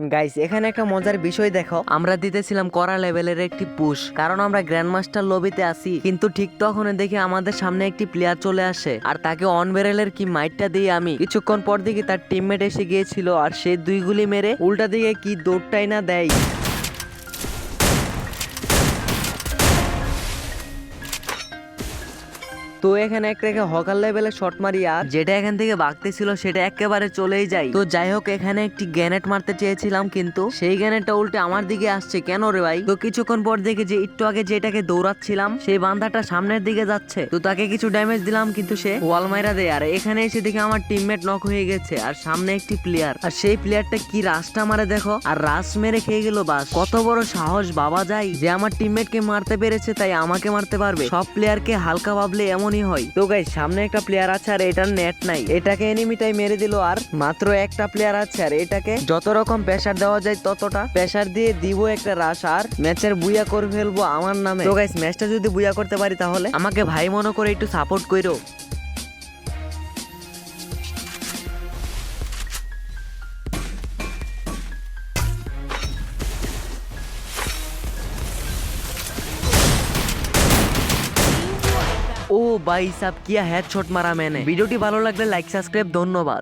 Guys এখানে একটা মজার বিষয় দেখো, আমরা দিতেছিলাম করা লেভেলের একটি পুশ, কারণ আমরা গ্র্যান্ড মাস্টার লবিতে আছি। কিন্তু ঠিক তখন দেখি আমাদের সামনে একটি প্লেয়ার চলে আসে, আর তাকে অন বেরেলের কি মাইটটা দিয়ে আমি কিছুক্ষণ পর দেখি তার টিমমেট এসে গিয়েছিল, আর সে 2 গুলি মেরে উল্টা দিকে কি দৌড়টাই না দেয়। তো এখানে একটা হকার লেভেলের শট মারি, আর যেটা এখান থেকে বাগতেছিল সেটা একেবারে চলেই যায়। তো যাই হোক, এখানে একটি গ্রেনেড মারতে চেয়েছিলাম, কিন্তু সেই গ্রেনেডটা উল্টে আমার দিকে আসছে। কেন রে ভাই? তো কিছুক্ষণ পর দেখি যে একটু আগে যেটাকে দৌড়াচ্ছিলাম সেই বান্দাটা সামনের দিকে যাচ্ছে, তো তাকে কিছু ড্যামেজ দিলাম, কিন্তু সে ওয়াল মাইরা দেয়। আর এখানে এসে দেখি আমার টিমমেট নক হয়ে গেছে, আর সামনে একটি প্লেয়ার, আর সেই প্লেয়ারটা কি রাশটা মারে দেখো, আর রাশ মেরে খেয়ে গেল। বাস কত বড় সাহস বাবা যায়, যে আমার টিমমেটকে মারতে পেরেছে তাই আমাকে মারতে পারবে। সব প্লেয়ারকে হালকা ভাবলে এমনই হয়। তো গাইস সামনে একটা প্লেয়ার আছে, আর এটার নেট নাই, এটাকে এনিমিটাই মেরে দিল। আর মাত্র একটা প্লেয়ার আছে, আর এটাকে যত রকম প্রেসার দেওয়া যায় ততটা প্রেসার দিয়ে দিব একটা রাশ, আর ম্যাচের বুয়া করে ফেলবো আমার নামে। তো গাইস ম্যাচটা যদি বুয়া করতে পারি তাহলে আমাকে ভাই মনে করে একটু সাপোর্ট করো। ও ভাই সাব কিয়া হেডশট মারা मैंने। ভিডিওটি ভালো লাগলে লাইক সাবস্ক্রাইব, ধন্যবাদ।